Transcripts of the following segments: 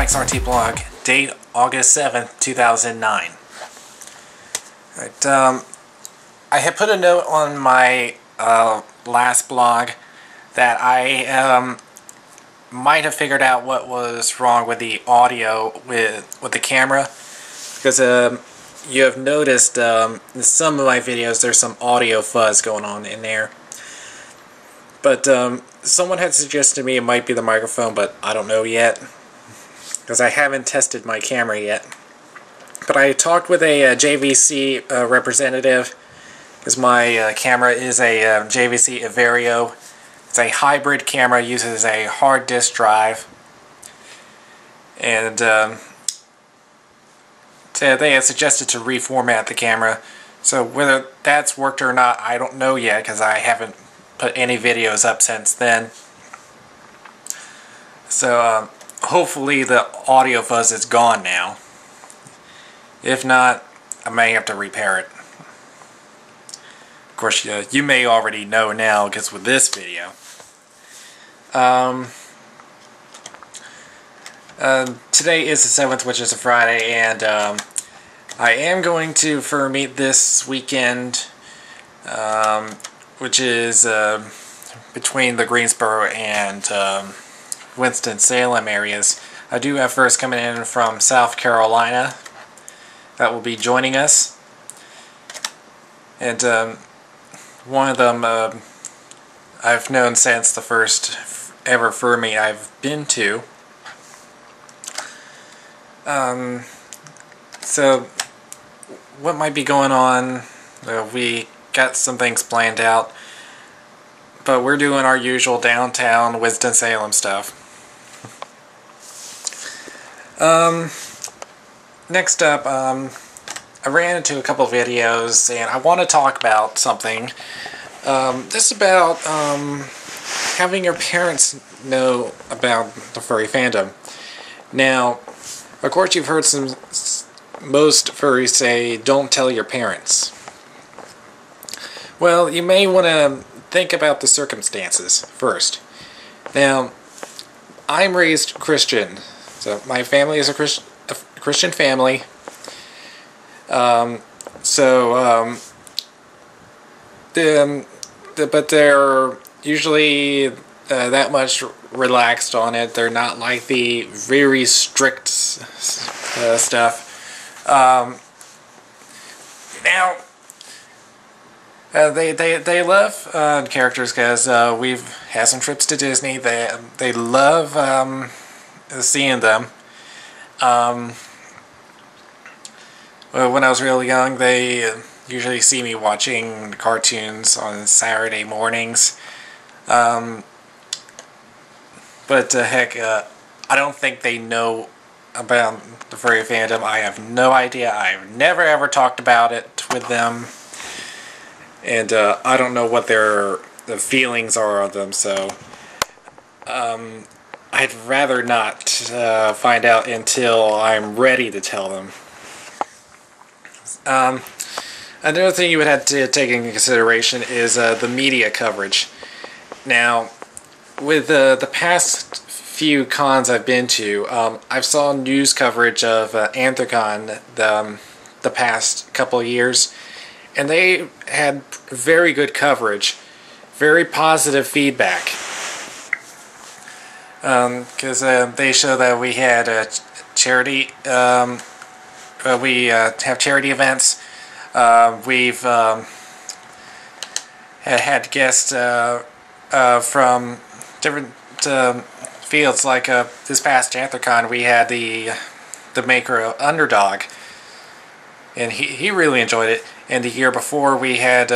XRT blog, date August 7th, 2009. Alright, I had put a note on my last blog that I might have figured out what was wrong with the audio with the camera, because you have noticed in some of my videos there's some audio fuzz going on in there. But someone had suggested to me it might be the microphone, but I don't know yet, because I haven't tested my camera yet. But I talked with a JVC representative, because my camera is a JVC Averio. It's a hybrid camera, uses a hard disk drive, and they had suggested to reformat the camera. So whether that's worked or not, I don't know yet, because I haven't put any videos up since then. So hopefully the audio fuzz is gone now. If not, I may have to repair it. Of course, you may already know now, because with this video. Today is the 7th, which is a Friday, and I am going to Fur Meet this weekend, which is between the Greensboro and Winston-Salem areas. I do have Furst coming in from South Carolina that will be joining us, and one of them I've known since the first ever Fur Meet I've been to. So what might be going on? We got some things planned out, but we're doing our usual downtown Winston-Salem stuff. Next up, I ran into a couple videos, and I want to talk about something. This is about having your parents know about the furry fandom. Now, of course, you've heard most furries say, "Don't tell your parents." Well, you may want to think about the circumstances first. Now, I'm raised Christian, so my family is a Christian family. But they're usually that much relaxed on it. They're not like the very strict stuff. Now, they love characters, because we've had some trips to Disney. They love seeing them. When I was real young, they usually see me watching cartoons on Saturday mornings. But heck, I don't think they know about the furry fandom. I have no idea. I've never ever talked about it with them, and I don't know what the feelings are of them. So I'd rather not find out until I'm ready to tell them. Another thing you would have to take into consideration is the media coverage. Now, with the past few cons I've been to, I've saw news coverage of Anthrocon the past couple of years, and they had very good coverage, very positive feedback, because they show that we had a charity. We have charity events. We've had guests from different fields. Like this past Anthrocon, we had the maker of Underdog, and he really enjoyed it. And the year before, we had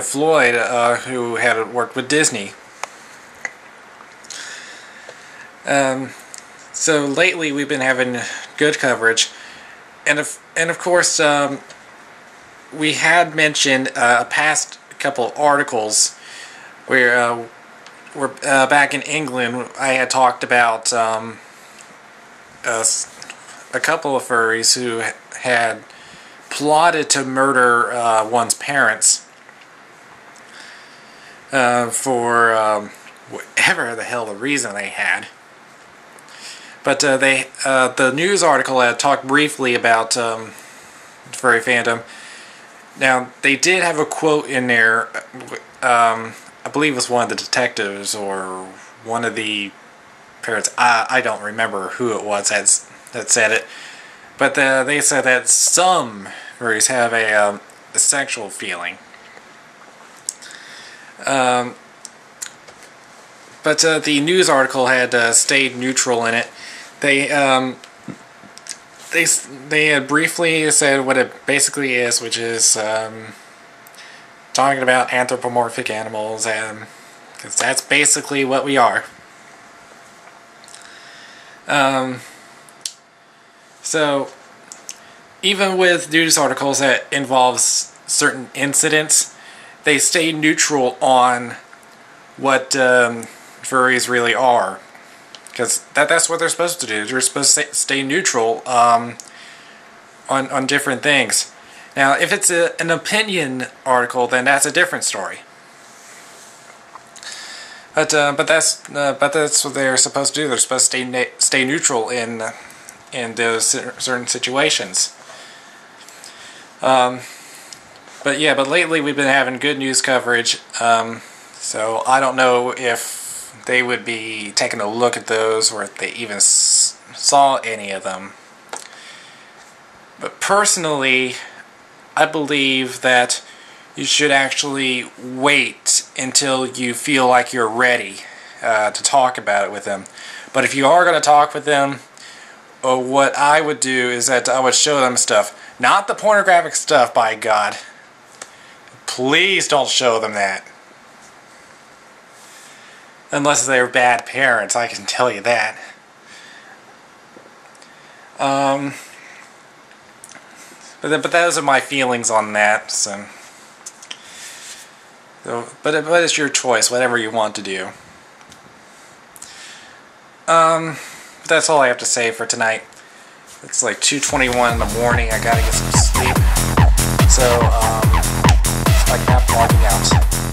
Floyd, who had worked with Disney. So lately, we've been having good coverage. And of course, we had mentioned a past couple articles where we're back in England. I had talked about a couple of furries who had plotted to murder one's parents for whatever the hell the reason they had. But the news article had talked briefly about furry fandom. Now, they did have a quote in there, I believe it was one of the detectives or one of the parents, I don't remember who it was that said it, but they said that some furries have a sexual feeling. But the news article had stayed neutral in it. They had briefly said what it basically is, which is talking about anthropomorphic animals, and because that's basically what we are. So even with news articles that involves certain incidents, they stay neutral on what furries really are, because that's what they're supposed to do. They're supposed to stay neutral on different things. Now, if it's an opinion article, then that's a different story. But that's what they're supposed to do. They're supposed to stay neutral in those certain situations. But lately we've been having good news coverage. So I don't know if they would be taking a look at those, or if they even saw any of them. But personally, I believe that you should actually wait until you feel like you're ready to talk about it with them. But if you are going to talk with them, what I would do is that I would show them stuff. Not the pornographic stuff, by God. Please don't show them that. Unless they're bad parents, I can tell you that. But those are my feelings on that. But it's your choice, whatever you want to do. That's all I have to say for tonight. It's like 2:21 in the morning. I gotta get some sleep. So, it's like half logging out.